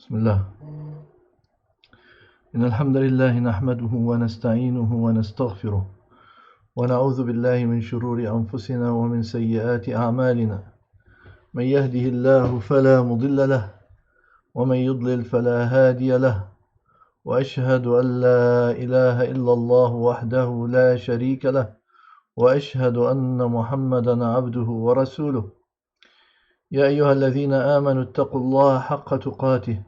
بسم الله. إن الحمد لله نحمده ونستعينه ونستغفره ونعوذ بالله من شرور أنفسنا ومن سيئات أعمالنا. من يهده الله فلا مضل له ومن يضلل فلا هادي له، وأشهد أن لا إله إلا الله وحده لا شريك له، وأشهد أن محمدا عبده ورسوله. يا أيها الذين آمنوا اتقوا الله حق تقاته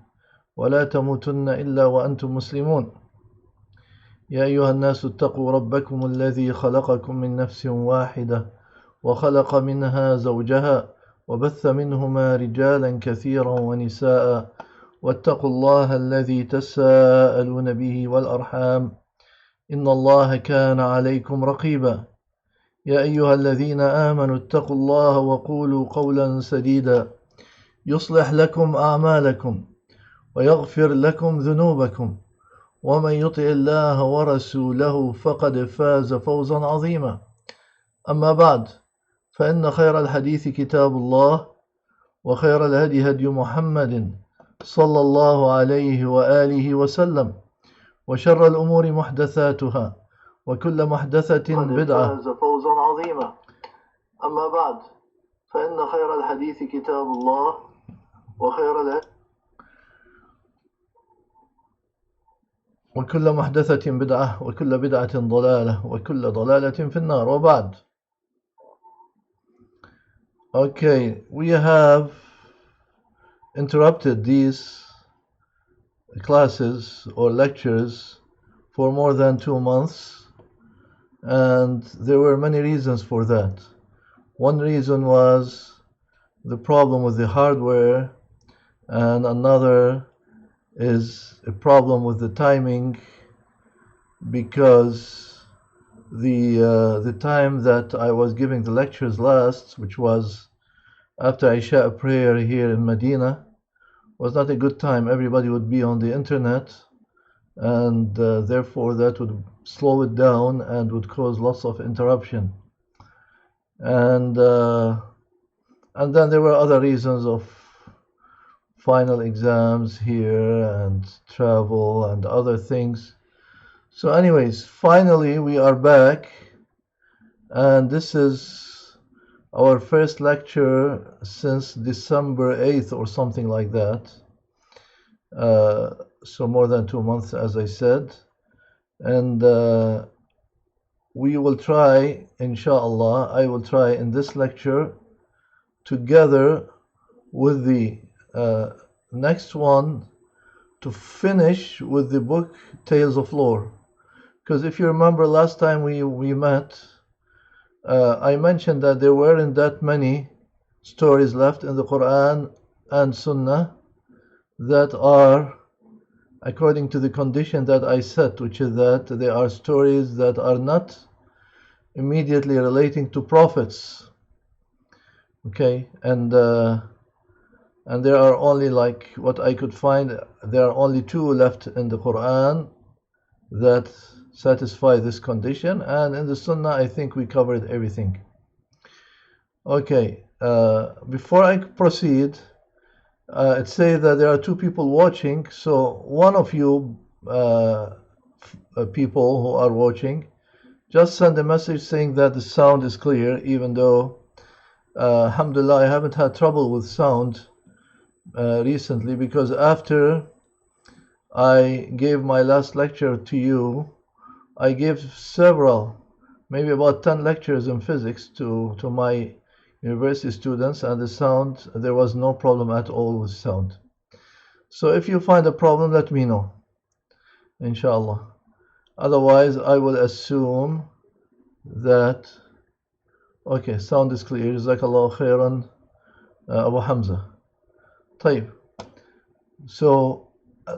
ولا تموتن إلا وأنتم مسلمون. يا أيها الناس اتقوا ربكم الذي خلقكم من نفس واحدة وخلق منها زوجها وبث منهما رجالا كثيرا ونساء، واتقوا الله الذي تساءلون به والأرحام إن الله كان عليكم رقيبا. يا أيها الذين آمنوا اتقوا الله وقولوا قولا سديدا يصلح لكم أعمالكم ويغفر لكم ذنوبكم، ومن يطع الله ورسوله فقد فاز فوزا عظيما. أما بعد، فإن خير الحديث كتاب الله، وخير الهدي هدي محمد صلى الله عليه وآله وسلم، وشر الأمور محدثاتها وكل محدثة بدعة. فاز فوزا عظيما. أما بعد، فإن خير الحديث كتاب الله وكل محدثة بدعة وكل بدعة ضلالة وكل ضلالة في النار. وبعد. Okay, we have interrupted these classes or lectures for more than 2 months, and there were many reasons for that. One reason was the problem with the hardware, and another is a problem with the timing, because the time that I was giving the lectures last, which was after Isha prayer here in Medina, was not a good time. Everybody would be on the internet, and therefore that would slow it down and would cause lots of interruption. And then there were other reasons of final exams here and travel and other things. So anyways, finally we are back, and this is our first lecture since December 8th or something like that. So more than 2 months, as I said. And we will try, inshallah, I will try in this lecture, together with the next one, to finish with the book Tales of Lore. Because if you remember last time we met, I mentioned that there weren't that many stories left in the Quran and Sunnah that are according to the condition that I set, which is that they are stories that are not immediately relating to prophets. Okay, and there are only, like what I could find, there are only 2 left in the Quran that satisfy this condition, and in the Sunnah I think we covered everything. Okay, before I proceed, it says that there are 2 people watching, so one of you people who are watching, just send a message saying that the sound is clear, even though alhamdulillah I haven't had trouble with sound recently, because after I gave my last lecture to you, I gave several, maybe about 10 lectures in physics to my university students, and the sound, there was no problem at all with sound. So if you find a problem, let me know, inshallah. Otherwise I will assume that okay, sound is clear. Jazakallah khairan, Abu Hamza. طيب. So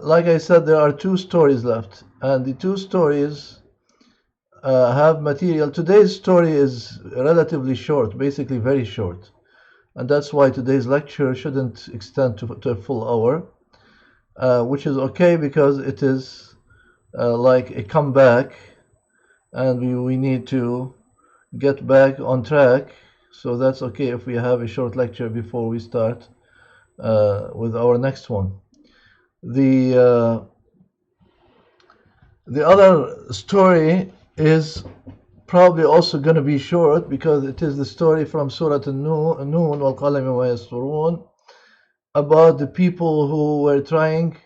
like I said, there are 2 stories left, and the 2 stories have material. Today's story is relatively short, basically very short, and that's why today's lecture shouldn't extend to a full hour, which is okay, because it is like a comeback, and we need to get back on track. So that's okay if we have a short lecture before we start with our next one. The other story is probably also going to be short because it is the story from Surah An-Nun wal-Qalami wa Yasturun about the people who were trying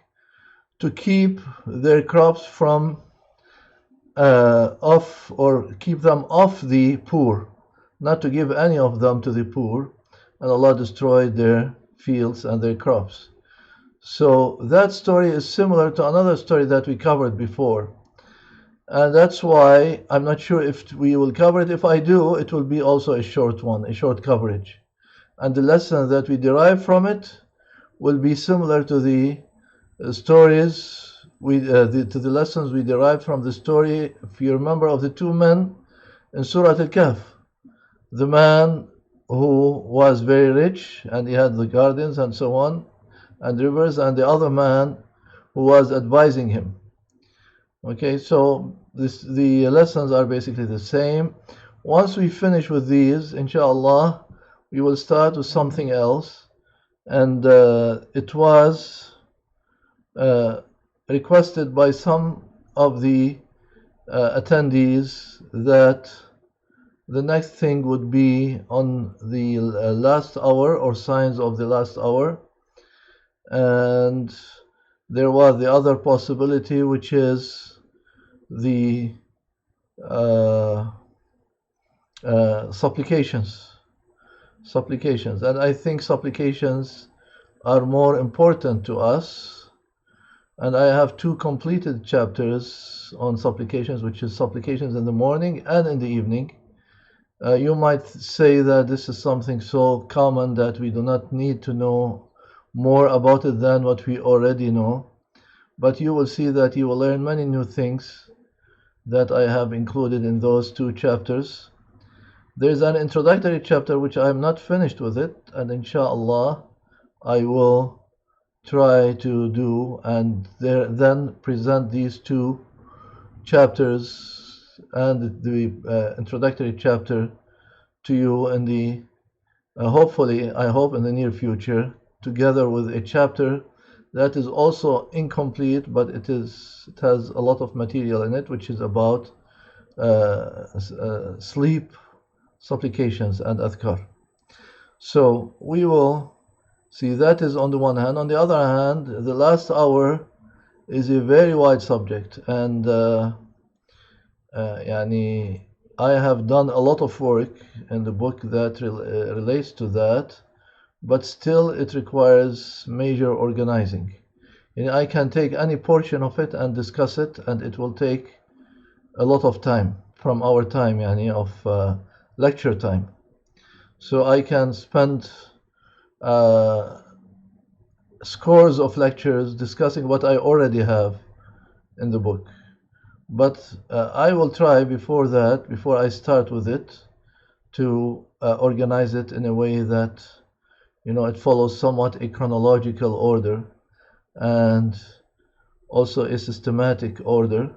to keep their crops from off, or keep them off the poor, not to give any of them to the poor, and Allah destroyed their fields and their crops. So that story is similar to another story that we covered before, and that's why I'm not sure if we will cover it. If I do, it will be also a short one, a short coverage, and the lesson that we derive from it will be similar to the stories to the lessons we derived from the story, if you remember, of the two men in Surah Al-Kahf. The man who was very rich and he had the gardens and so on and rivers, and the other man who was advising him. Okay, so the lessons are basically the same. Once we finish with these, inshallah, we will start with something else, and it was requested by some of the attendees that the next thing would be on the last hour, or signs of the last hour, and there was the other possibility, which is the supplications, and I think supplications are more important to us. And I have two completed chapters on supplications, which is supplications in the morning and in the evening. You might say that this is something so common that we do not need to know more about it than what we already know. But you will see that you will learn many new things that I have included in those two chapters. There is an introductory chapter which I am not finished with it, and inshallah I will try to do, and then present these two chapters and the introductory chapter to you in the hopefully, I hope, in the near future, together with a chapter that is also incomplete, but it has a lot of material in it, which is about sleep supplications and adhkar. So we will see, that is on the one hand. On the other hand, the last hour is a very wide subject, and I have done a lot of work in the book that relates to that, but still it requires major organizing. I can take any portion of it and discuss it, and it will take a lot of time from our time, of lecture time. So I can spend scores of lectures discussing what I already have in the book. But I will try before I start with it, to organize it in a way that it follows somewhat a chronological order and also a systematic order.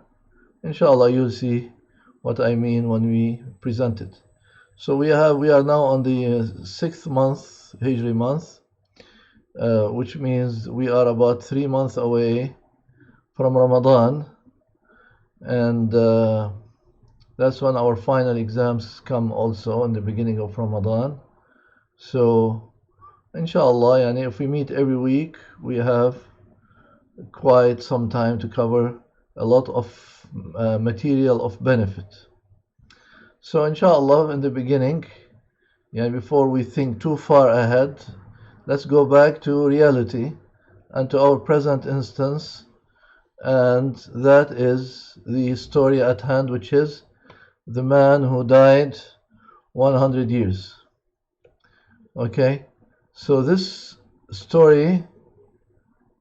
Inshallah, you'll see what I mean when we present it. So we are now on the 6th month, Hijri month, which means we are about 3 months away from Ramadan, and that's when our final exams come, also in the beginning of Ramadan. So inshallah, if we meet every week, we have quite some time to cover a lot of material of benefit. So inshallah, in the beginning, before we think too far ahead, let's go back to reality and to our present instance, and that is the story at hand, which is the man who died 100 years. Okay, so this story,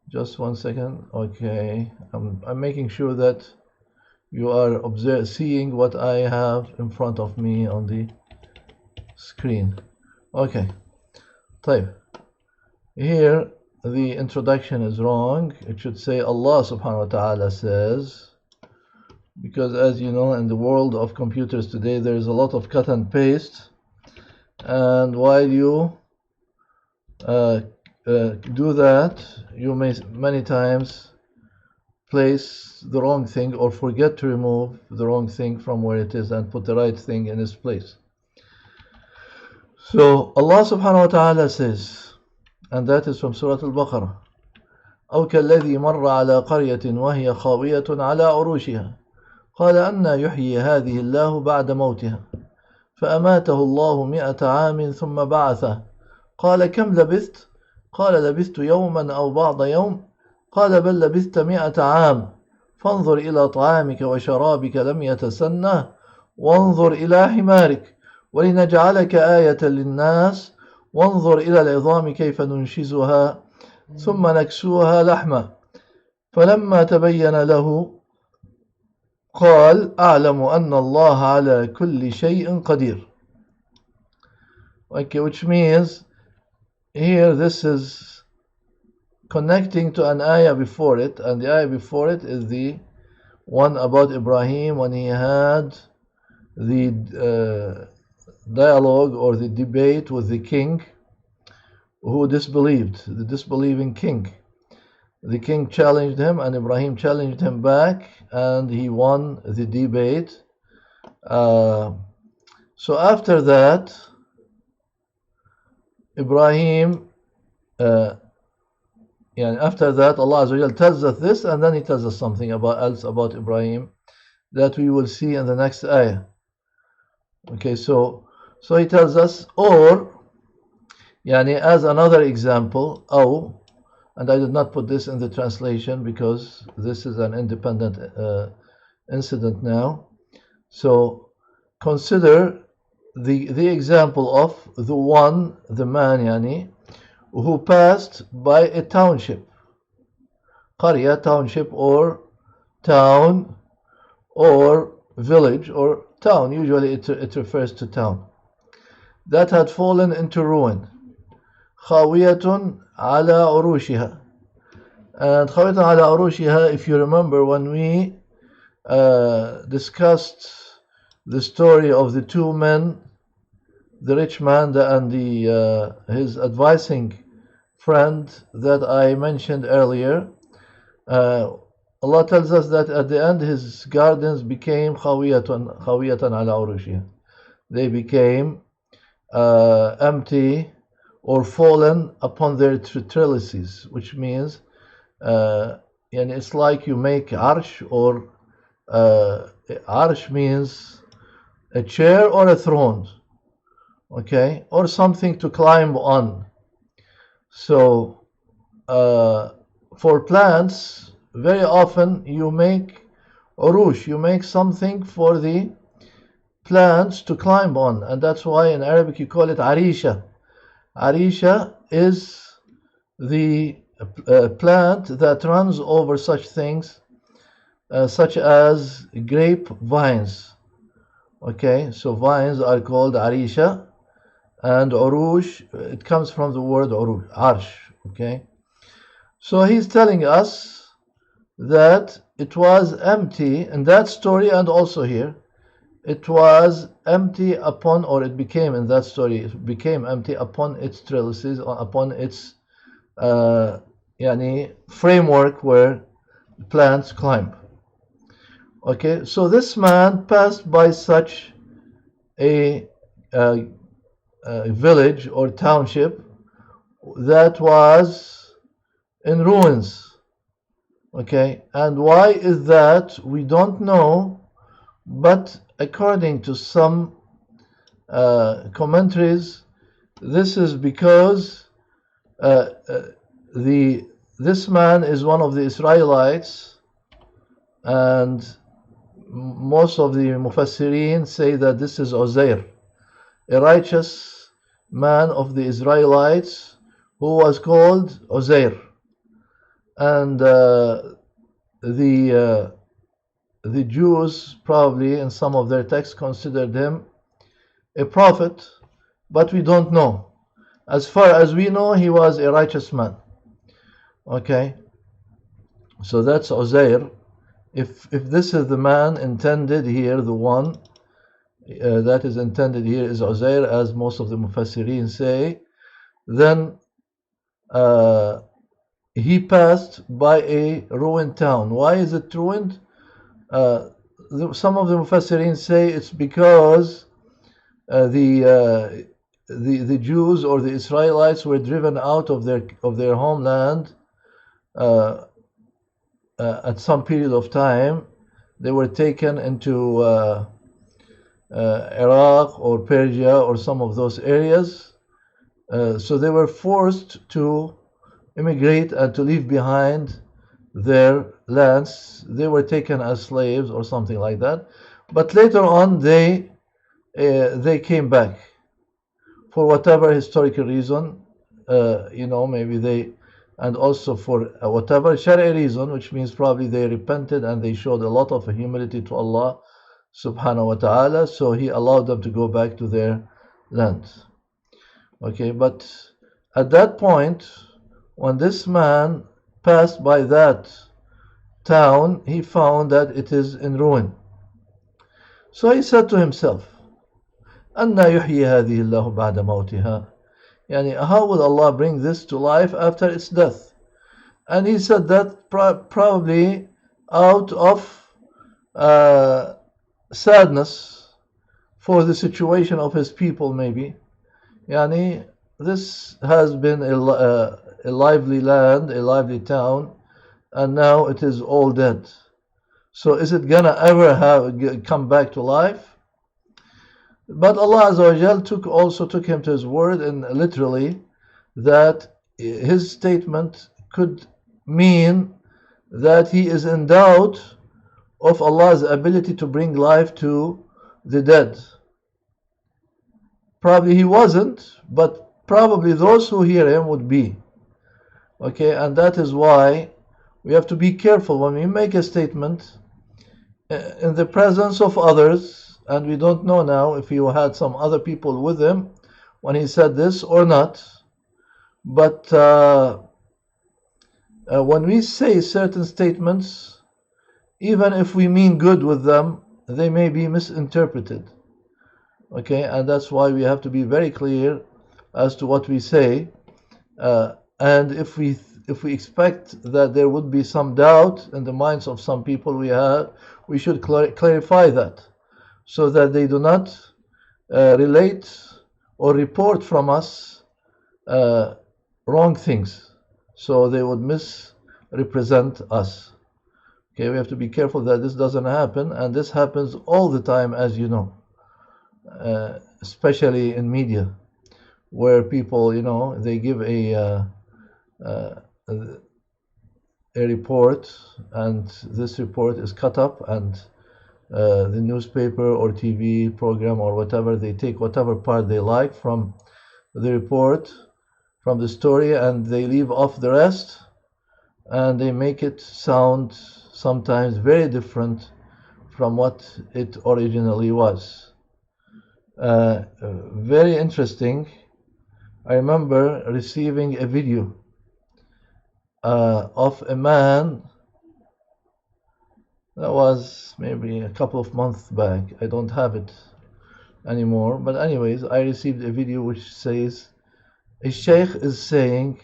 just one second. Okay, I'm making sure that you are seeing what I have in front of me on the screen. Okay, طيب. Here the introduction is wrong. It should say Allah subhanahu wa ta'ala says, because as you know, in the world of computers today, there is a lot of cut and paste, and while you do that, you may many times place the wrong thing or forget to remove the wrong thing from where it is and put the right thing in its place. So Allah subhanahu wa ta'ala says, and that is from Surah Al-Baqarah, أو كالذي مر على قرية وهي خاوية على عروشها قال أنى يحيي هذه الله بعد موتها فأماته الله 100 عام ثم بعثه قال كم لبثت قال لبثت يوما أو بعض يوم قال بل لبثت 100 عام فانظر إلى طعامك وشرابك لم يتسنه وانظر إلى حمارك ولنجعلك آية للناس وانظر إلى العظام كيف ننشزها ثم نكسوها لحما فلما تبين له قال أعلم أن الله على كل شيء قدير. Okay, which means here this is connecting to an ayah before it, and the ayah before it is the one about Ibrahim when he had the dialogue or the debate with the king who disbelieved, the disbelieving king. The king challenged him and Ibrahim challenged him back and he won the debate. So after that, Ibrahim, after that, Allah Azza wa Jal tells us this, and then He tells us something else about Ibrahim that we will see in the next ayah. Okay, so He tells us, or, as another example, أو, and I did not put this in the translation because this is an independent incident now. So consider the example of the man, who passed by a township, قرية, township, or town, or village, or town. Usually it refers to town that had fallen into ruin. خاوية على عروشها. And خاوية على عروشها, if you remember when we discussed the story of the two men, the rich man and his advising friend that I mentioned earlier, Allah tells us that at the end his gardens became خاوية على عروشها. They became empty or fallen upon their trellises, which means it's like you make arsh, or arsh means a chair or a throne, okay, or something to climb on. So for plants, very often you make urush, you make something for the plants to climb on, and that's why in Arabic you call it arisha. Arisha is the plant that runs over such things such as grape vines. Okay, so vines are called arisha, and urush, it comes from the word urush, arsh. Okay, so he's telling us that it was empty in that story, and also here it was empty upon, or it became, in that story, it became empty upon its trellises, or upon its framework where plants climb. Okay, so this man passed by such a village or township that was in ruins. Okay, and why is that? We don't know, but according to some commentaries, this is because this man is one of the Israelites, and most of the Mufassirin say that this is Uzair, a righteous man of the Israelites who was called Uzair, and the Jews probably in some of their texts considered him a prophet, but we don't know. As far as we know, he was a righteous man. Okay, so that's Uzair. If this is the man intended here, the one that is intended here is Uzair, as most of the Mufassirin say, then uh, he passed by a ruined town. Why is it ruined? Uh, some of the Mufassirin say it's because the Jews or the Israelites were driven out of their homeland at some period of time. They were taken into Iraq or Persia or some of those areas. So they were forced to immigrate and to leave behind their lands. They were taken as slaves or something like that. But later on, they came back for whatever historical reason, maybe they, and also for whatever Shari'i reason, which means probably they repented and they showed a lot of humility to Allah subhanahu wa ta'ala, so He allowed them to go back to their land. Okay, but at that point, when this man passed by that town, he found that it is in ruin. So he said to himself, أَنَّا يُحْيِي هَذِهِ اللَّهُ بَعْدَ مَوْتِهَا, Yani, how will Allah bring this to life after its death? And he said that probably out of sadness for the situation of his people, maybe. Yani, this has been a lively land, a lively town, and now it is all dead. So is it gonna ever come back to life? But Allah Azza wa Jal also took him to his word, and literally that his statement could mean that he is in doubt of Allah's ability to bring life to the dead. Probably he wasn't, but probably those who hear him would be. Okay, and that is why we have to be careful when we make a statement in the presence of others, and we don't know now if he had some other people with him when he said this or not. But when we say certain statements, even if we mean good with them, they may be misinterpreted. Okay, and that's why we have to be very clear as to what we say. And if we expect that there would be some doubt in the minds of some people we should clarify that, so that they do not relate or report from us wrong things, so they would misrepresent us. Okay, we have to be careful that this doesn't happen, and this happens all the time, as you know, especially in media, where people, they give a report, and this report is cut up, and the newspaper or TV program or whatever, they take whatever part they like from the report, from the story, and they leave off the rest, and they make it sound sometimes very different from what it originally was. Very interesting. I remember receiving a video of a man. That was maybe a couple of months back. I don't have it anymore. But anyways, I received a video which says a sheikh is saying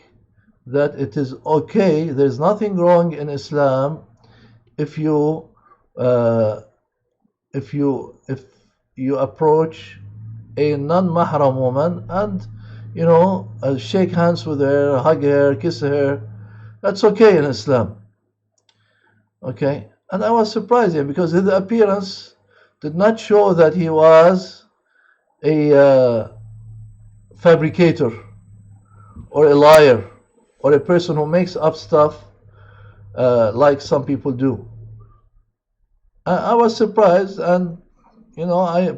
that it is okay, there's nothing wrong in Islam if you approach a non-mahram woman and shake hands with her, hug her, kiss her. That's okay in Islam. Okay. And I was surprised because his appearance did not show that he was a fabricator or a liar or a person who makes up stuff like some people do. I was surprised, and I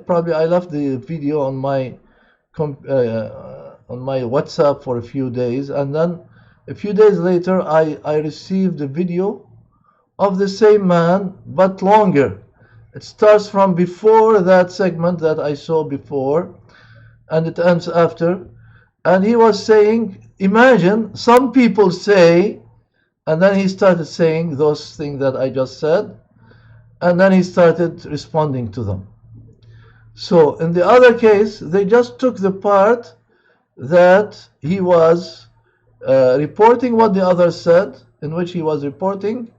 left the video on my WhatsApp for a few days, and then a few days later I received a video of the same man, but longer. It starts from before that segment that I saw before, and it ends after. And he was saying, imagine, some people say, and then he started saying those things that I just said, and then he started responding to them. So in the other case, they just took the part that he was reporting what the others said, in which he was reporting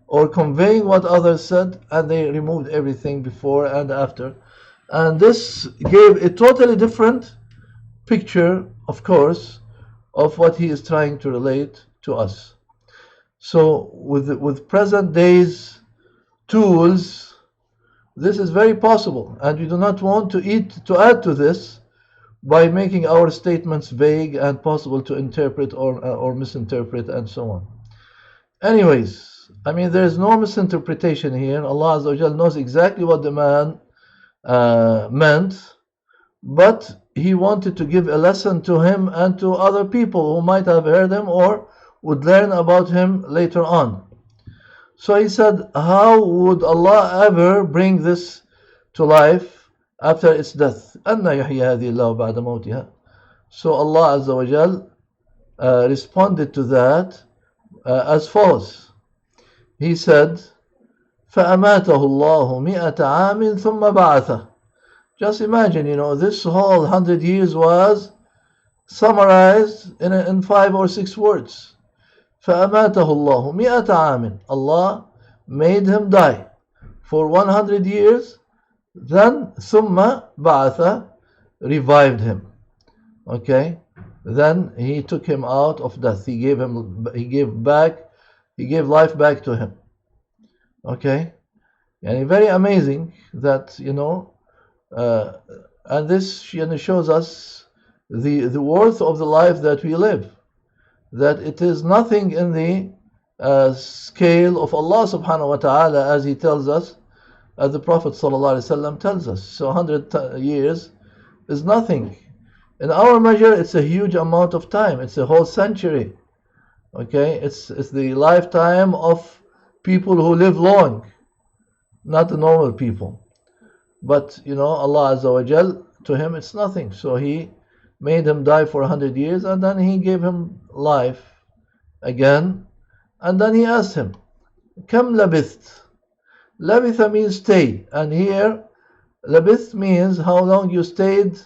or conveying what others said, and they removed everything before and after. And this gave a totally different picture, of course, of what he is trying to relate to us. So with present day's tools, this is very possible, and we do not want to add to this by making our statements vague and possible to interpret or misinterpret and so on. Anyways, I mean, there is no misinterpretation here. Allah Azza wa Jal knows exactly what the man meant, but he wanted to give a lesson to him and to other people who might have heard him or would learn about him later on. So he said, how would Allah ever bring this to life after its death? أَنَّ يُحْيِي هَذِهِ اللَّهُ بَعْدَ مَوْتِهَا. So Allah Azza wa Jal responded to that as follows. He said, فَأَمَاتَهُ اللَّهُ مِئَةَ عَامٍ ثُمَّ بَعَثَهُ. Just imagine, this whole 100 years was summarized in 5 or 6 words. فَأَمَاتَهُ اللَّهُ مِئَةَ عَامٍ. Allah made him die for 100 years, then ثُمَّ بَعَثَ, revived him. Okay? Then he took him out of death. He gave life back to him. Okay? And very amazing that, and this shows us the worth of the life that we live. That it is nothing in the scale of Allah subhanahu wa ta'ala, as He tells us, as the Prophet sallallahu alaihi wasallam tells us. So 100 years is nothing. In our measure, it's a huge amount of time. It's a whole century. Okay, it's the lifetime of people who live long, not the normal people. But Allah Azza wa Jal, to him it's nothing. So He made him die for 100 years, and then He gave him life again, and then He asked him, "Kam labith?" Labitha means stay, and here labith means how long you stayed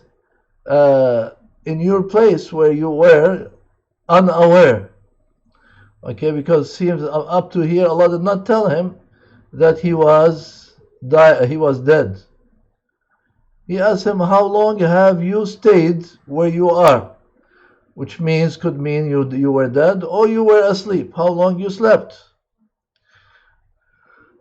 in your place where you were unaware. Okay, because seems up to here Allah did not tell him that he was dead. He asked him, how long have you stayed where you are? Which could mean you were dead or you were asleep. How long you slept?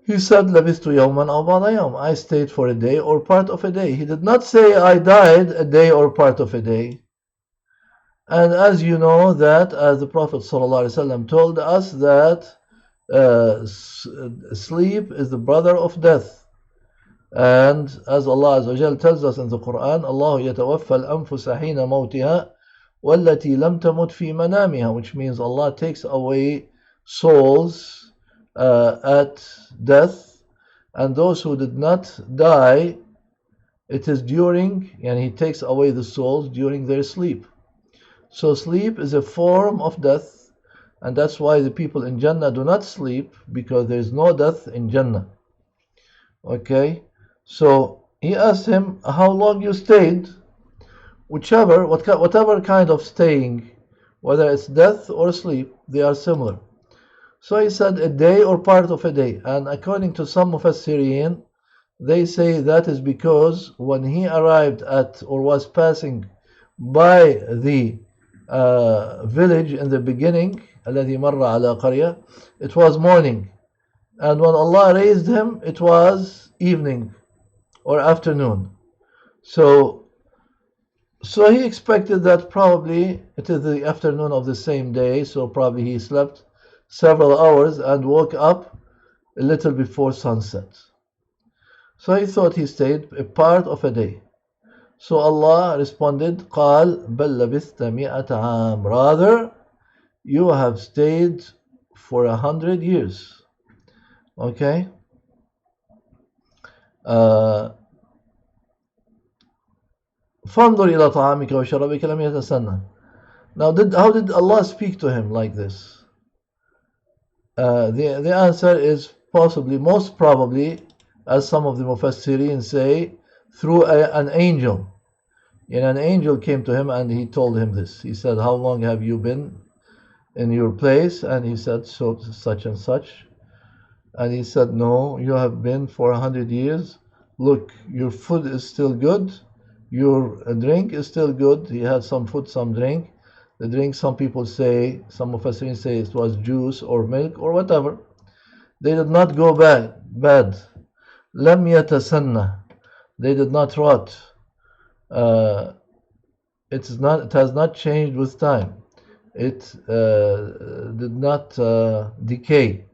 He said, Labistu yawman aw ba'da yawm. I stayed for a day or part of a day. He did not say I died a day or part of a day. And as you know that, as the Prophet ﷺ told us, that sleep is the brother of death. And as Allah Azza wa Jal tells us in the Quran, Allah yatawaffa al-anfusa hina mawtiha wallati lam tamut fi manamiha, which means Allah takes away souls at death, and those who did not die, it is during, and He takes away the souls during their sleep. So sleep is a form of death, and that's why the people in Jannah do not sleep, because there is no death in Jannah. Okay, so he asked him how long you stayed, whatever kind of staying, whether it's death or sleep, they are similar. So he said a day or part of a day, and according to some Mufassirin, they say that is because when he arrived at or was passing by the village in the beginning, الذي مر على قرية, it was morning, and when Allah raised him, it was evening or afternoon. So he expected that probably it is the afternoon of the same day, so probably he slept several hours and woke up a little before sunset. So he thought he stayed a part of a day. So Allah responded, قال بل لبثت مئة عام. Rather, you have stayed for 100 years. Okay? فانظر إلى طعامك وشرابك لم يتسنى. Now, how did Allah speak to him like this? The answer is most probably, as some of the Mufassirin say, through an angel. And an angel came to him and he told him this. He said, how long have you been in your place? And he said, so such and such. And he said, no, you have been for 100 years. Look, your food is still good. Your drink is still good. He had some food, some drink. The drink, some people say, some of us say it was juice or milk or whatever. They did not go bad. لم يتسنى. They did not rot. It has not changed with time. It did not decay.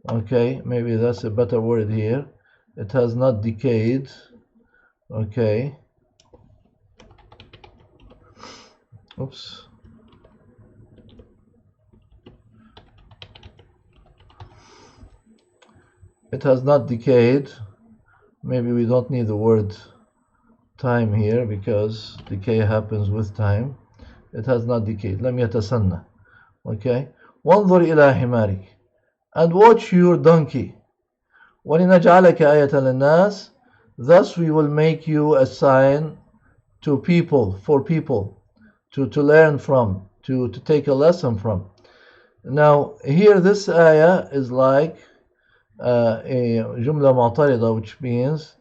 Okay, maybe that's a better word here. It has not decayed. Okay. Oops. It has not decayed. Maybe we don't need the word time here because decay happens with time. It has not decayed. لم يتسنى. Okay. وانظر إلى حمارك. And watch your donkey. وَلِنَجْعَلَكَ آيَةً لِلنَّاسِ. Thus we will make you a sign to people, for people, to learn from, to take a lesson from. Now, here this ayah is like a jumla mu'tarida, which means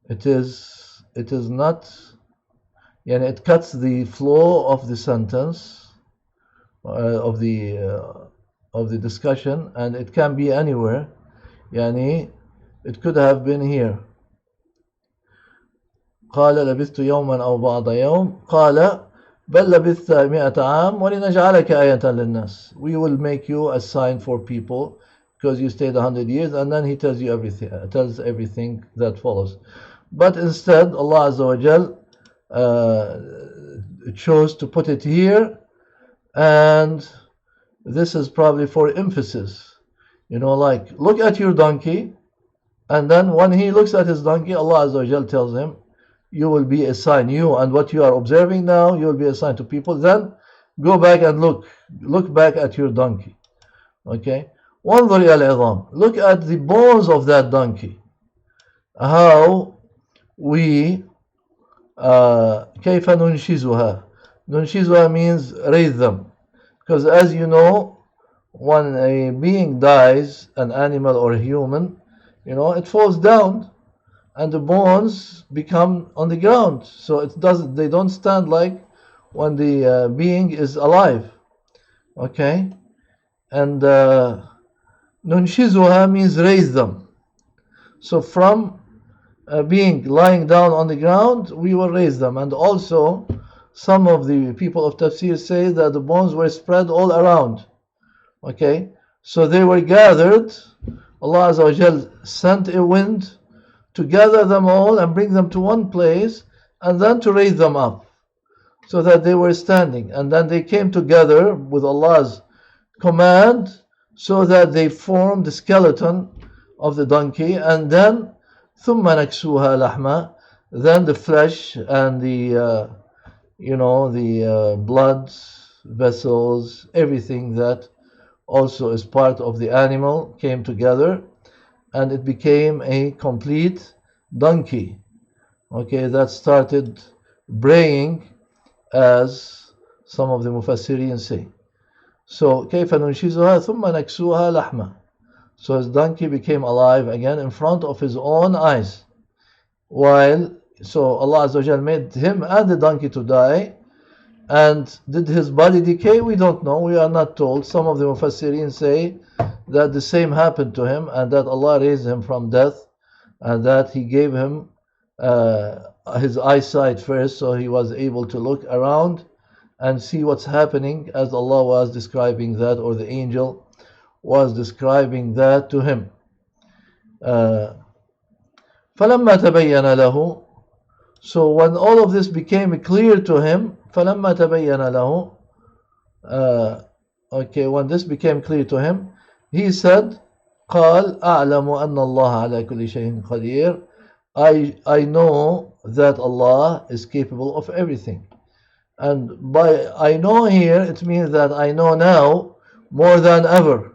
it is not, yani it cuts the flow of the sentence, of the discussion, and it can be anywhere. يعني it could have been here. قال لبثت يوما أو بعض يوم. قال بل لبثت 100 عام ولنجعلك آية للناس. We will make you a sign for people because you stayed 100 years, and then he tells you everything that follows. But instead, Allah Azza wa Jal chose to put it here, and this is probably for emphasis. You know, like, look at your donkey, and then when he looks at his donkey, Allah Azza wa Jal tells him, you will be a sign, you and what you are observing now, you will be a sign to people. Then go back and look back at your donkey. Okay? وانظر إلى العظام. Look at the bones of that donkey. How we كيف ننشزها. ننشزها means raise them. Because as you know, when a being dies, an animal or a human, you know, it falls down and the bones become on the ground. So they don't stand like when the being is alive. Okay? And nunshizuha means raise them. So from being lying down on the ground, we will raise them. And also, some of the people of tafsir say that the bones were spread all around. Okay, so they were gathered. Allah Azza wa Jal sent a wind to gather them all and bring them to one place, and then to raise them up so that they were standing. And then they came together with Allah's command so that they formed the skeleton of the donkey. And then ثُمَّ نَكْسُوهَا لَحْمًا. Then the flesh and the blood vessels, everything that also is part of the animal came together, and it became a complete donkey. Okay, that started braying, as some of the mufassirin say. So كيف ننشزها ثم نكسوها لحما. So his donkey became alive again in front of his own eyes. So Allah Azza wa Jal made him and the donkey to die. And did his body decay? We don't know. We are not told. Some of the mufassirin say that the same happened to him, and that Allah raised him from death, and that He gave him his eyesight first, so he was able to look around and see what's happening, as Allah was describing that, or the angel was describing that to him. فَلَمَّا تَبَيَّنَ لَهُ. So when all of this became clear to him, فَلَمَّا تَبَيَّنَ لَهُ. When this became clear to him, he said, قال أعلم أن الله على كل شيء قدير. I know that Allah is capable of everything. And by I know here, it means that I know now more than ever.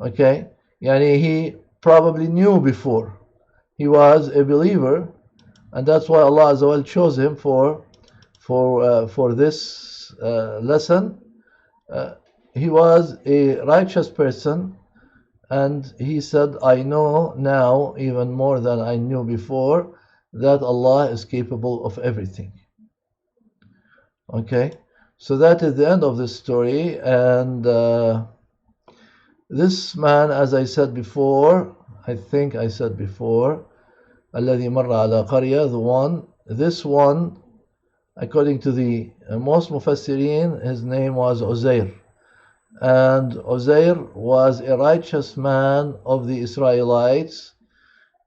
Okay? Yani he probably knew before. He was a believer, and that's why Allah Azza wa Jal chose him for this lesson. he was a righteous person, and he said, I know now, even more than I knew before, that Allah is capable of everything. Okay, so that is the end of the story. And this man, as I said before, I think I said before, الذي مر على قرية, this one, according to the most Mufassirin, his name was Uzair. And Uzair was a righteous man of the Israelites.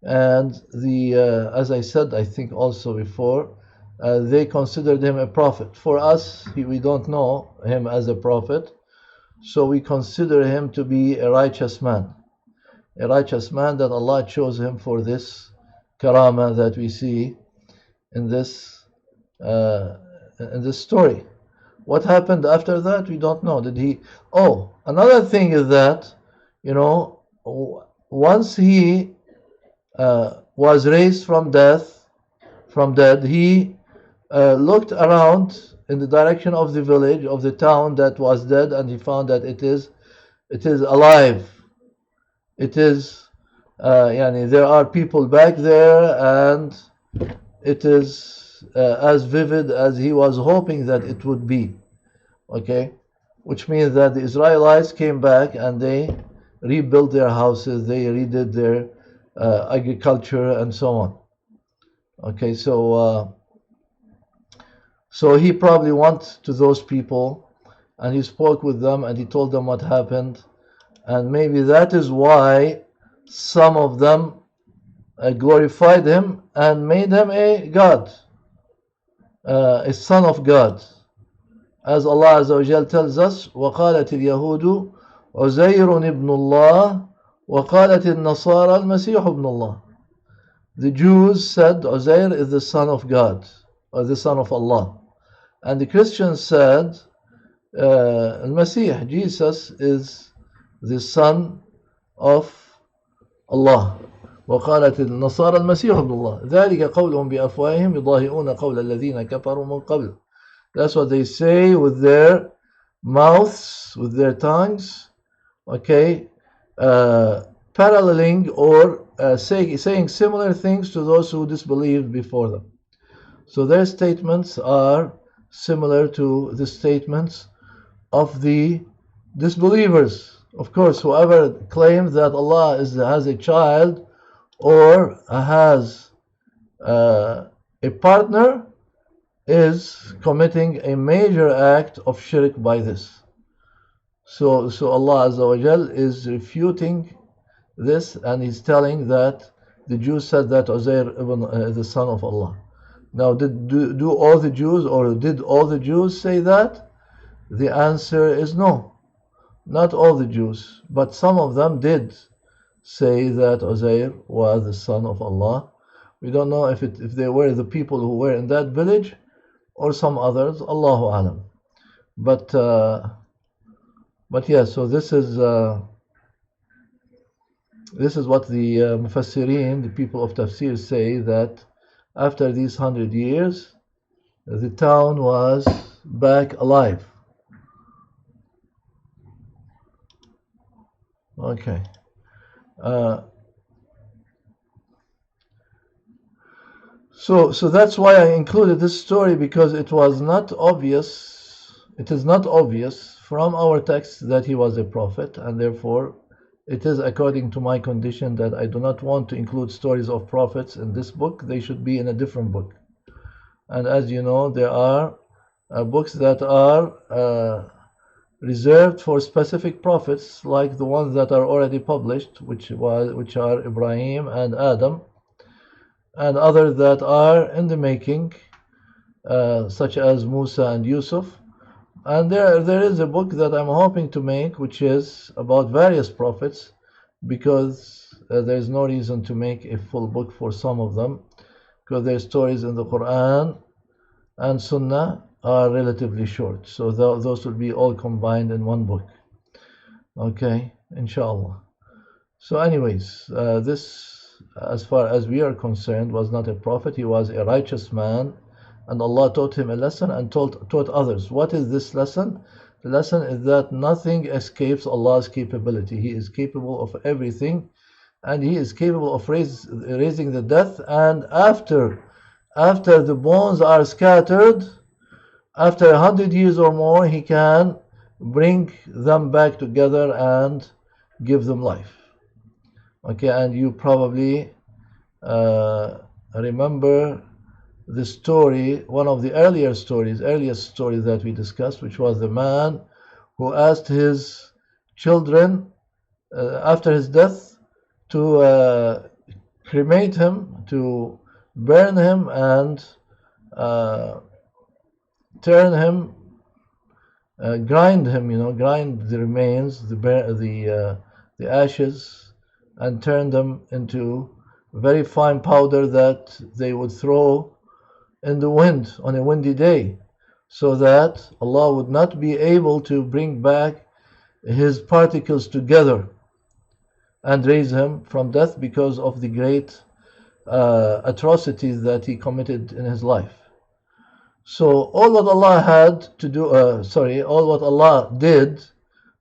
And as I said, I think also before, they considered him a prophet. For us, we don't know him as a prophet, so we consider him to be a righteous man. A righteous man that Allah chose him for this karama that we see in this story. What happened after that, we don't know. Did he? Oh, another thing is that, once he was raised from dead, he looked around in the direction of the village, of the town that was dead, and he found that it is alive. It is, there are people back there, and it is as vivid as he was hoping that it would be. Okay, which means that the Israelites came back and they rebuilt their houses, they redid their agriculture and so on. Okay, so he probably went to those people and he spoke with them and he told them what happened, and maybe that is why some of them glorified him and made him a god, a son of God. As Allah Azza wa Jal tells us, وَقَالَتِ الْيَهُودُ عُزَيْرٌ ibn Allah وَقَالَتِ النَّصَارَى الْمَسِيحُ ibn Allah. The Jews said Uzair is the son of God, or the son of Allah. And the Christians said Al-Masih, Jesus, is the son of Allah. وقالت النصارى المسيح ابن الله ذلك قولهم بأفواههم يضاهئون قول الذين كفروا من قبل. That's what they say with their mouths, with their tongues, okay, paralleling or saying similar things to those who disbelieved before them. So their statements are similar to the statements of the disbelievers. Of course, whoever claims that Allah has a child or has a partner is committing a major act of shirk by this. So Allah Azza wa Jal is refuting this, and he's telling that the Jews said that Uzair is the son of Allah. Now, did all the Jews say that? The answer is no. Not all the Jews, but some of them did say that Uzair was the son of Allah. We don't know if they were the people who were in that village or some others, Allahu Alam. But yeah, so this is what the Mufassirin, the people of Tafsir, say, that after these 100 years, the town was back alive. Okay. So that's why I included this story, because it was not obvious. It is not obvious from our text that he was a prophet, and therefore it is according to my condition that I do not want to include stories of prophets in this book. They should be in a different book. And as you know, there are books that are reserved for specific prophets, like the ones that are already published, which are Ibrahim and Adam, and others that are in the making, such as Musa and Yusuf. And there is a book that I'm hoping to make, which is about various prophets, because there is no reason to make a full book for some of them, because their stories in the Quran and Sunnah are relatively short. So those will be all combined in one book. Okay, inshallah. So anyways, this, as far as we are concerned, was not a prophet. He was a righteous man, and Allah taught him a lesson and taught others. What is this lesson? The lesson is that nothing escapes Allah's capability. He is capable of everything, and He is capable of raising the dead. And after the bones are scattered, after 100 years or more, He can bring them back together and give them life. Okay, and you probably remember the story, one of the earliest stories that we discussed, which was the man who asked his children after his death to cremate him, to burn him, and turn him, grind him, grind the remains, the ashes, and turn them into very fine powder that they would throw in the wind on a windy day, so that Allah would not be able to bring back His particles together and raise him from death because of the great atrocities that he committed in his life. So all what Allah had to do, all what Allah did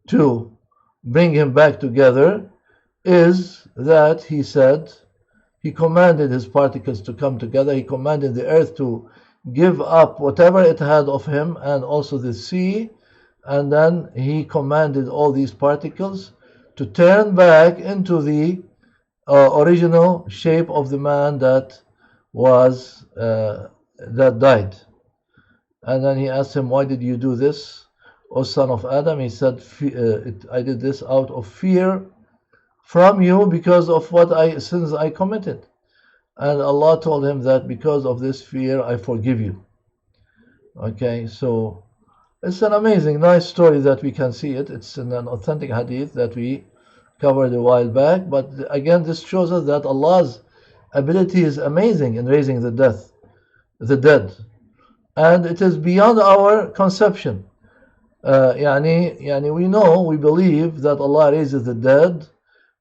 to bring him back together is that He said, He commanded His particles to come together. He commanded the earth to give up whatever it had of Him, and also the sea. And then He commanded all these particles to turn back into the original shape of the man that died. And then He asked him, why did you do this, O son of Adam? He said, I did this out of fear from you because of sins I committed. And Allah told him that because of this fear I forgive you. Okay, so it's an amazing, nice story that we can see it. It's in an authentic hadith that we covered a while back. But again, this shows us that Allah's ability is amazing in raising the dead. And it is beyond our conception. We believe that Allah raises the dead.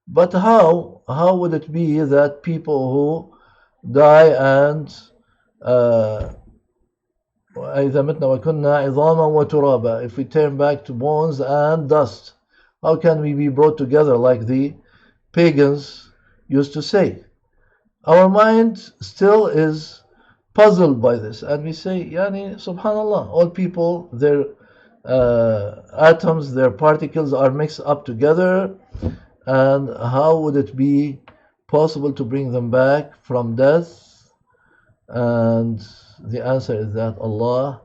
But how would it be that people who die and if we turn back to bones and dust, how can we be brought together like the pagans used to say? Our mind still is puzzled by this, and we say, subhanallah, all people, their atoms, their particles are mixed up together, and how would it be possible to bring them back from death? And the answer is that Allah,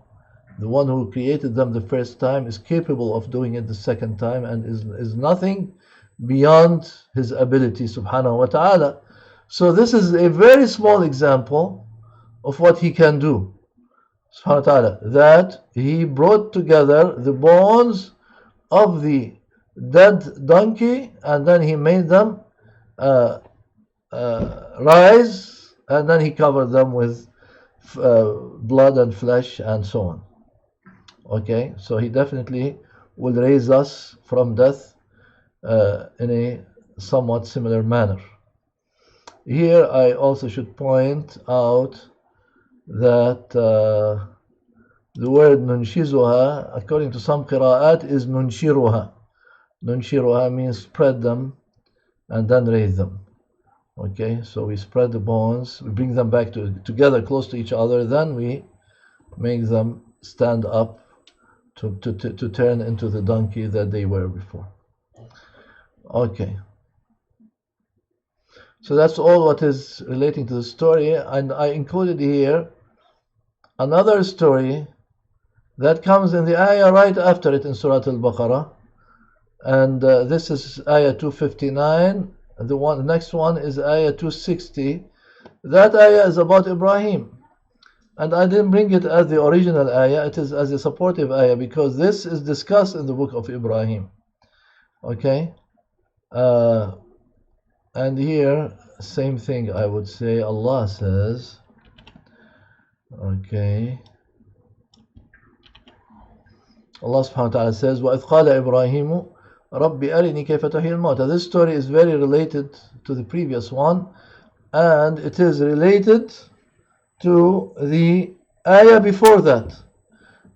the one who created them the first time, is capable of doing it the second time, and is nothing beyond His ability, subhanahu wa ta'ala. So this is a very small example of what He can do, subhanahu wa ta'ala, that He brought together the bones of the dead donkey, and then He made them rise, and then He covered them with blood and flesh and so on. Okay, so He definitely will raise us from death in a somewhat similar manner. Here I also should point out that the word nunshizuha, according to some qira'at, is nunshiruha. Nunshiruha means spread them and then raise them. Okay, so we spread the bones, we bring them back together close to each other, then we make them stand up to turn into the donkey that they were before. Okay, so that's all what is relating to the story. And I included here another story that comes in the ayah right after it in Surah Al-Baqarah, and this is ayah 259. The next one is ayah 260. That ayah is about Ibrahim, and I didn't bring it as the original ayah. It is as a supportive ayah because this is discussed in the book of Ibrahim. Okay, and here same thing I would say. Allah says, okay, Allah subhanahu wa ta'ala says, وَإِذْ قَالَ إِبْرَاهِيمُ رَبِّ أَرِنِي كَيْفَ تُحْيِي الْمَوْتَى. This story is very related to the previous one, and it is related to the ayah before that.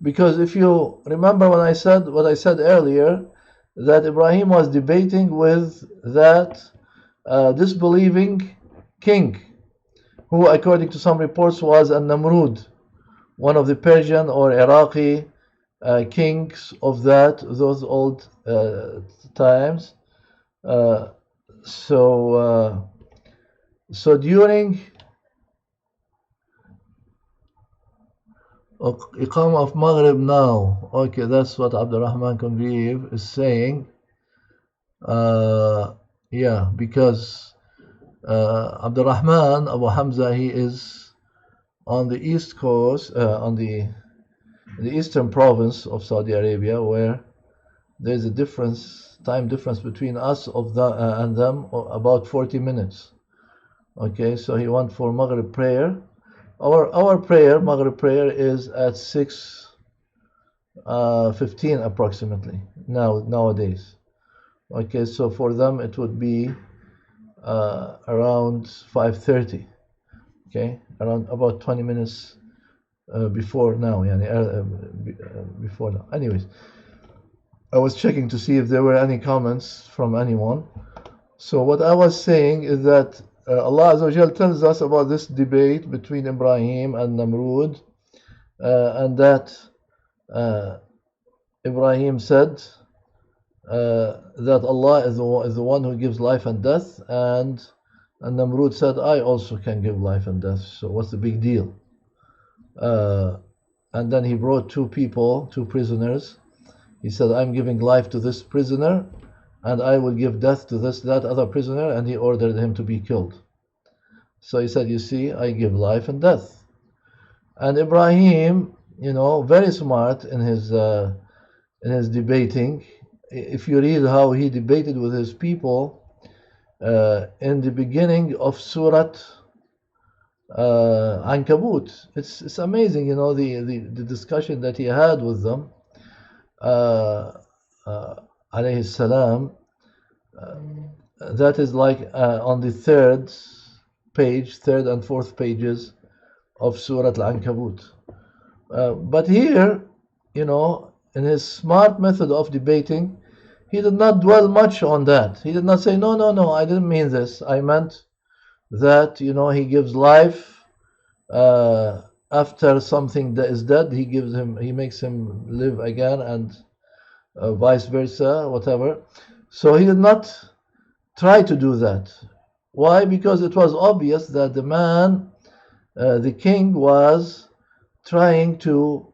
Because if you remember when I said what I said earlier, that Ibrahim was debating with that disbelieving king, who according to some reports was an-Namrud, one of the Persian or Iraqi kings of those old times. So during Iqamah of Maghrib now, okay, that's what Abdurrahman Conviv is saying. Yeah, because Abdurrahman Abu Hamza, he is on the east coast, on the eastern province of Saudi Arabia, where there's a time difference between us and them, about 40 minutes. Okay, so he went for Maghrib prayer. Our prayer, Maghrib prayer, is at 6:15 approximately nowadays. Okay, so for them it would be around 5:30. Okay, around about 20 minutes before now. Before now. Anyways, I was checking to see if there were any comments from anyone. So what I was saying is that Allah Azza wa Jal tells us about this debate between Ibrahim and Namrud, and that Ibrahim said that Allah is the one who gives life and death, and Namrud said, I also can give life and death, so what's the big deal? And then he brought two prisoners. He said, I'm giving life to this prisoner, and I will give death to that other prisoner, and he ordered him to be killed. So he said, you see, I give life and death. And Ibrahim, very smart in his debating. If you read how he debated with his people in the beginning of Surah Ankabut, it's amazing, the discussion that he had with them. Alayhi salam, that is like on the third and fourth pages of Surah Al-Ankabut. But here, in his smart method of debating, he did not dwell much on that. He did not say, no, I didn't mean this. I meant that, he gives life after something that is dead. He makes him live again, and vice versa, whatever. So he did not try to do that. Why? Because it was obvious that the man, the king, was trying to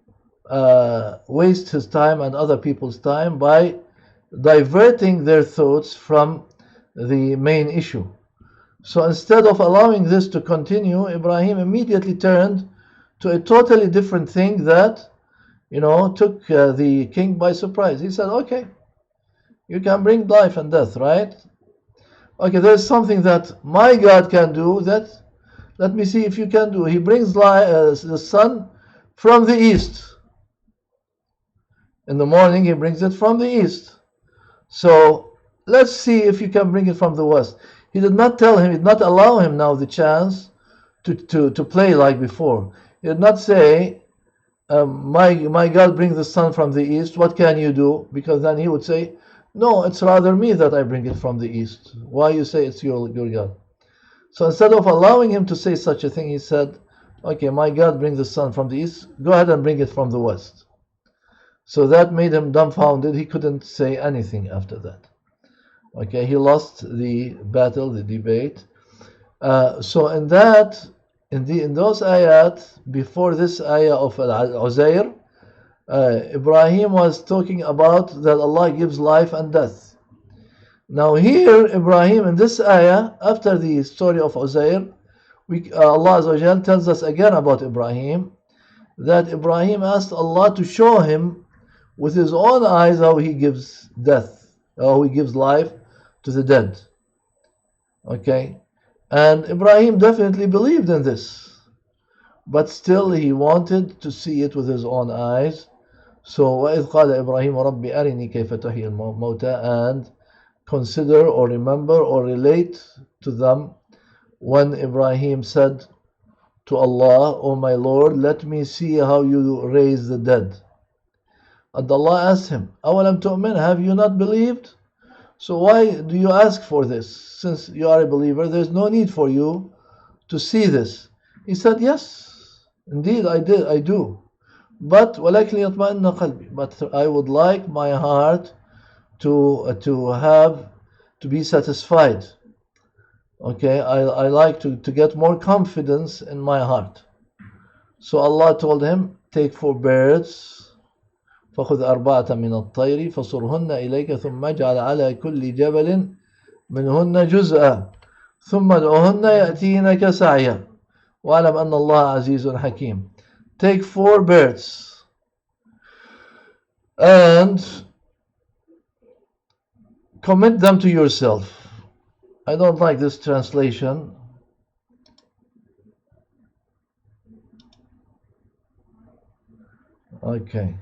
waste his time and other people's time by diverting their thoughts from the main issue. So instead of allowing this to continue, Ibrahim immediately turned to a totally different thing that took the king by surprise. He said, okay, you can bring life and death, right? Okay, there's something that my God can do, that let me see if you can do. He brings the sun from the east. In the morning he brings it from the east. So let's see if you can bring it from the west. He did not tell him, he did not allow him now the chance to play like before. He did not say, my God brings the sun from the east, what can you do? Because then he would say, no, it's rather me that I bring it from the east. Why you say it's your God? So instead of allowing him to say such a thing, he said, okay, my God brings the sun from the east, go ahead and bring it from the west. So that made him dumbfounded. He couldn't say anything after that. Okay, he lost the battle, the debate. So in those ayat, before this ayah of Uzair, Ibrahim was talking about that Allah gives life and death. Now here, Ibrahim, in this ayah, after the story of Uzair, Allah Azza wa Jal tells us again about Ibrahim, that Ibrahim asked Allah to show him with his own eyes how he gives death, how he gives life to the dead. Okay, and Ibrahim definitely believed in this, but still he wanted to see it with his own eyes. So وَإِذْ قَالَ إِبْرَاهِيمُ رَبِّ أَرِنِي كَيْفَ تُحْيِي الْمَوْتَى, and consider or remember or relate to them when Ibrahim said to Allah, O my Lord, let me see how you raise the dead. And Allah asked him, أَوَلَمْ تُؤْمِنْ, have you not believed? So why do you ask for this? Since you are a believer, there's no need for you to see this. He said, yes, indeed I do. But وَلَكِنْ يَطْمَئِنَّ قَلْبِي, but I would like my heart to be satisfied. Okay, I like to get more confidence in my heart. So Allah told him, take 4 birds, فخذ أربعة من الطير فصرهن إليك ثم اجعل على كل جبل منهن جزءا ثم ادعوهن يأتينك سعيا واعلم أن الله عزيز حكيم. Take 4 birds and commit them to yourself. I don't like this translation. Okay.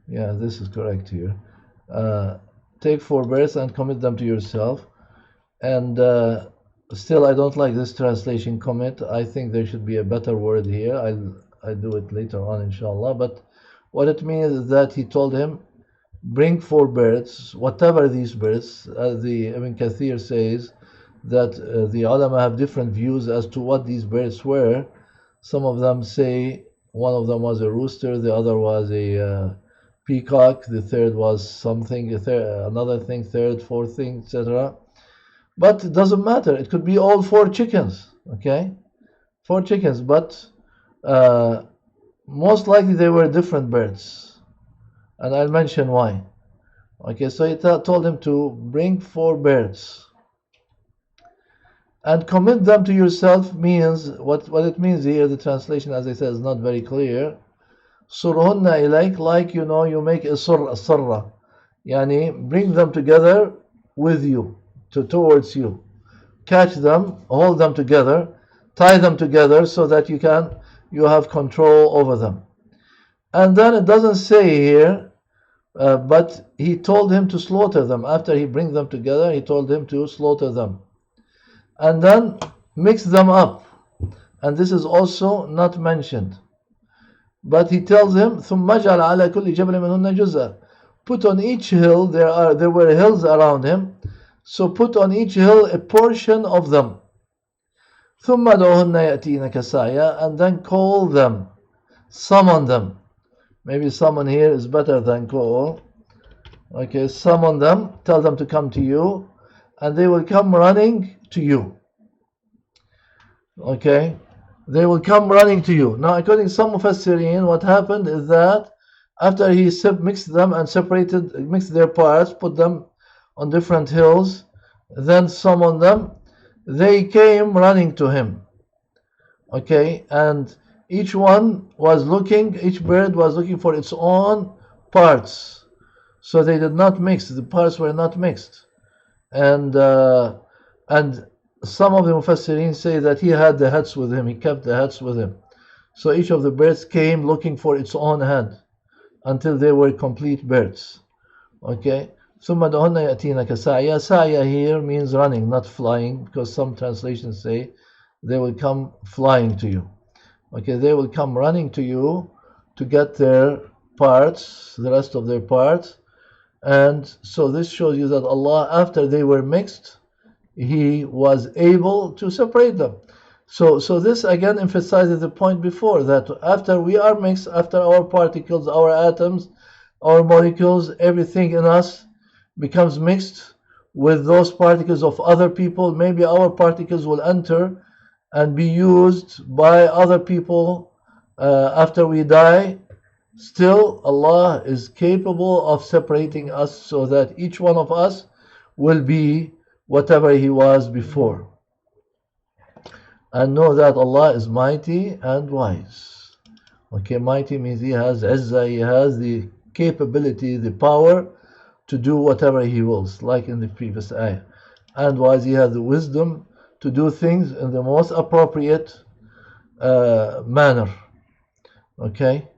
Yeah, this is correct here. Take 4 birds and commit them to yourself. And still, I don't like this translation, commit. I think there should be a better word here. I'll do it later on, inshallah. But what it means is that he told him, bring 4 birds, whatever these birds. The Ibn Kathir says that the ulama have different views as to what these birds were. Some of them say one of them was a rooster, the other was a peacock, the third was something, another thing, third, fourth thing, etc. But it doesn't matter. It could be all 4 chickens, okay? 4 chickens, but most likely they were different birds. And I'll mention why. Okay, so he told him to bring 4 birds. And commit them to yourself means, what it means here, the translation, as I said, is not very clear. Surhunna ilayk, like, you make a sarra. Yani, bring them together with you, towards you. Catch them, hold them together, tie them together so that you have control over them. And then it doesn't say here, but he told him to slaughter them. After he brings them together, he told him to slaughter them. And then mix them up. And this is also not mentioned. But he tells him, ثُمَّ اجْعَلْ عَلَى كُلِّ جَبَلٍ مِنْهُنَّ جُزْءًا. Put on each hill, there were hills around him, so put on each hill a portion of them. ثُمَّ ادْعُوهُنَّ يَأْتِينَكَ سَعْيًا, and then call them, summon them. Maybe summon here is better than call. Okay, summon them, tell them to come to you, and they will come running to you. Okay, they will come running to you. Now, according to some Mufassirin, what happened is that after he mixed them and mixed their parts, put them on different hills, then summoned them, they came running to him. Okay, and each bird was looking for its own parts. So they did not mix, the parts were not mixed. And some of the Mufassirin say that he had the heads with him, he kept the heads with him. So each of the birds came looking for its own head until they were complete birds. Okay? ثُمَّ دَعُهُنَّ يَأْتِينَكَ سَعْيًا. Sa'ya here means running, not flying, because some translations say they will come flying to you. Okay, they will come running to you to get their parts, the rest of their parts. And so this shows you that Allah, after they were mixed, He was able to separate them. So this again emphasizes the point before, that after we are mixed, after our particles, our atoms, our molecules, everything in us becomes mixed with those particles of other people, maybe our particles will enter and be used by other people after we die. Still, Allah is capable of separating us so that each one of us will be whatever he was before. And know that Allah is mighty and wise. Okay, mighty means He has izzah, He has the capability, the power to do whatever He wills, like in the previous ayah. And wise, He has the wisdom to do things in the most appropriate manner. Okay?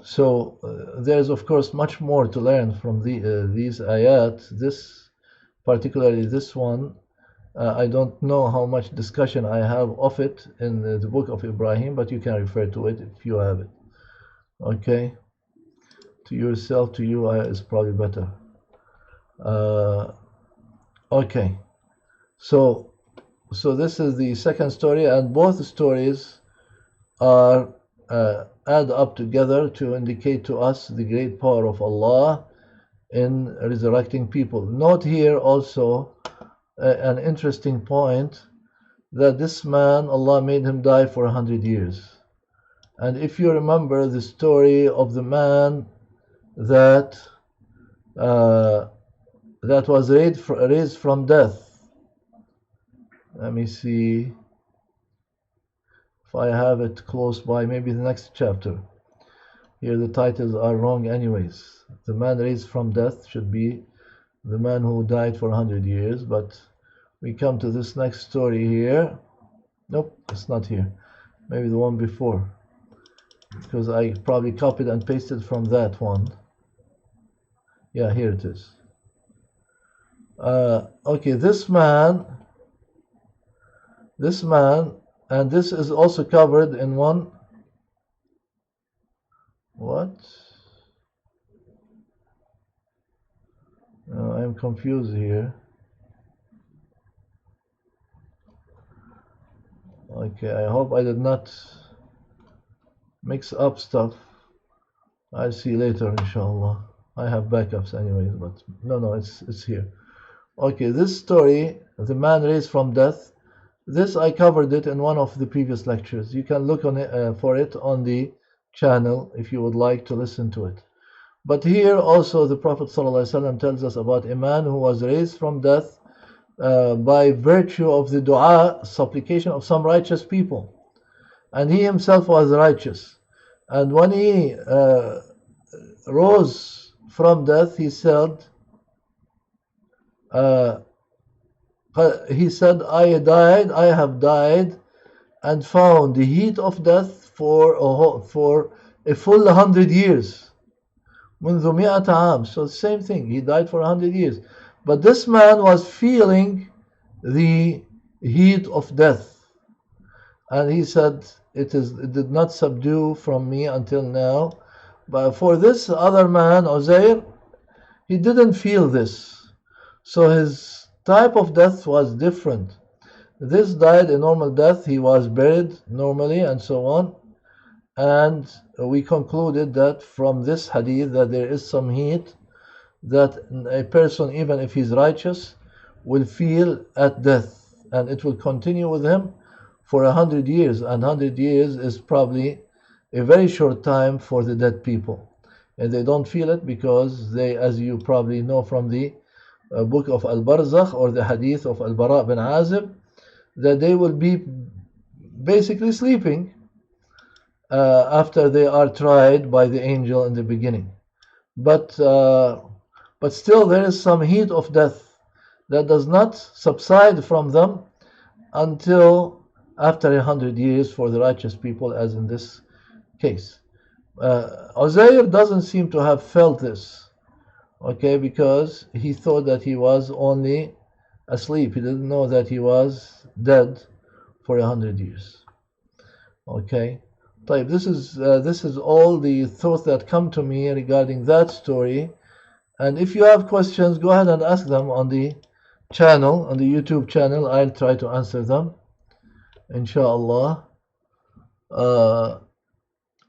So there's of course much more to learn from these ayat. Particularly this one, I don't know how much discussion I have of it in the book of Ibrahim, but you can refer to it if you have it. Okay. To yourself, to you is probably better. Okay, so this is the second story, and both stories are add up together to indicate to us the great power of Allah in resurrecting people. Note here also an interesting point, that this man, Allah made him die for 100 years. And if you remember the story of the man that that was raised from death. Let me see if I have it close by, maybe the next chapter. Here the titles are wrong anyways. The man raised from death should be the man who died for 100 years, but we come to this next story here. Nope, it's not here. Maybe the one before, because I probably copied and pasted from that one. Yeah, here it is. Okay, this man, and this is also covered in one. What? I'm confused here. Okay, I hope I did not mix up stuff. I'll see later, inshallah. I have backups anyways, but no, it's here. Okay, this story, the man raised from death, this I covered it in one of the previous lectures. You can look on it for it on the channel if you would like to listen to it. But here also the Prophet ﷺ tells us about a man who was raised from death by virtue of the dua, supplication of some righteous people. And he himself was righteous. And when he rose from death, he said, I have died and found the heat of death for a full 100 years. منذ 100 عام. So same thing, he died for 100 years. But this man was feeling the heat of death. And he said, it did not subdue from me until now. But for this other man, Uzair, he didn't feel this. So his type of death was different. This died a normal death. He was buried normally and so on. And we concluded that from this hadith that there is some heat that a person, even if he's righteous, will feel at death. And it will continue with him for 100 years. And 100 years is probably a very short time for the dead people. And they don't feel it because they, as you probably know from the book of Al-Barzakh or the hadith of Al-Bara bin Azib, that they will be basically sleeping after they are tried by the angel in the beginning. But still there is some heat of death that does not subside from them until after 100 years for the righteous people, as in this case. Uzair doesn't seem to have felt this, okay, because he thought that he was only asleep. He didn't know that he was dead for 100 years. Okay, this is all the thoughts that come to me regarding that story. And if you have questions, go ahead and ask them on the channel, on the YouTube channel. I'll try to answer them, inshallah.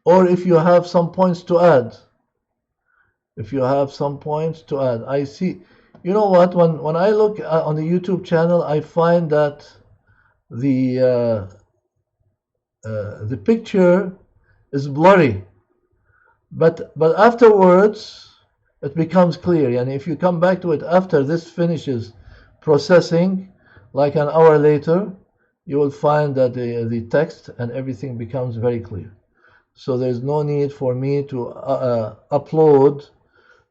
Or if you have some points to add. I see. You know what? When I look on the YouTube channel, I find that the picture is blurry, but afterwards it becomes clear. And if you come back to it after this finishes processing, like an hour later, you will find that the text and everything becomes very clear. So there's no need for me to upload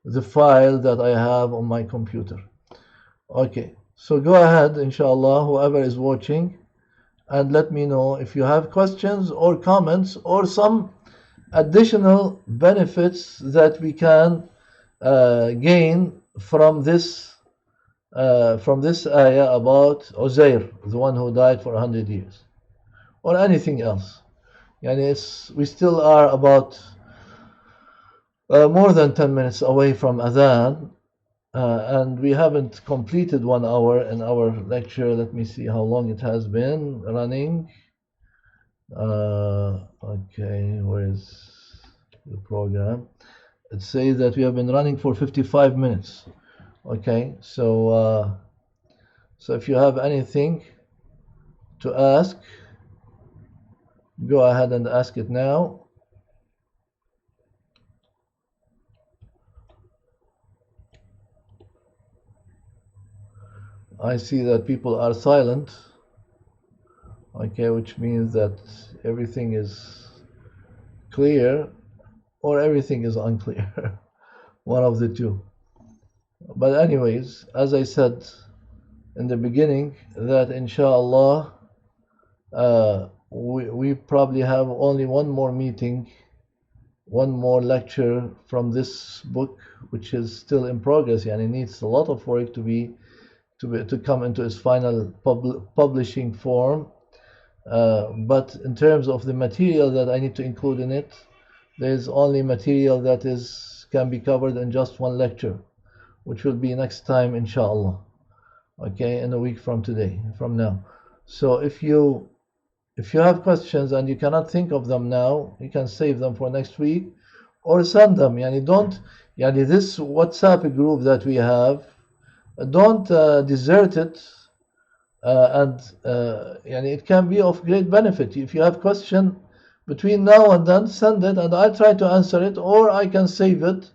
the file that I have on my computer. Okay, so go ahead, inshallah, whoever is watching, and let me know if you have questions or comments or some additional benefits that we can gain from this ayah about Uzair, the one who died for 100 years, or anything else. And we still are about more than 10 minutes away from Adhan, and we haven't completed 1 hour in our lecture. Let me see how long it has been running. Okay, where is the program? It says that we have been running for 55 minutes. Okay, so if you have anything to ask, go ahead and ask it now. I see that people are silent, okay, which means that everything is clear or everything is unclear. One of the two. But anyways, as I said in the beginning, that inshallah we probably have only one more meeting, one more lecture from this book, which is still in progress, and it needs a lot of work to come into its final publishing form. But in terms of the material that I need to include in it, there's only material that can be covered in just one lecture, which will be next time, inshallah. Okay, in a week from now. So if you have questions and you cannot think of them now, you can save them for next week or send them. This WhatsApp group that we have, don't desert it, and it can be of great benefit. If you have question between now and then, send it and I'll try to answer it, or I can save it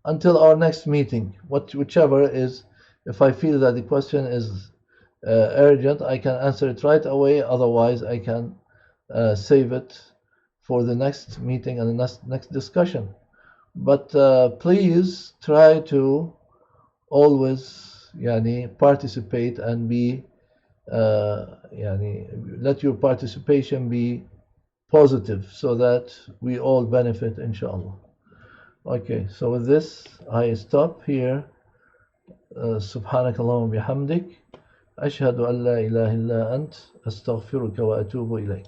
until our next meeting, whichever is. If I feel that the question is urgent, I can answer it right away. Otherwise, I can save it for the next meeting and the next discussion. But please try to always participate and be let your participation be positive so that we all benefit, inshallah. Okay, so with this I stop here. سبحانك اللهم وبحمدك أشهد أن لا إله إلا أنت أستغفرك وأتوب إليك.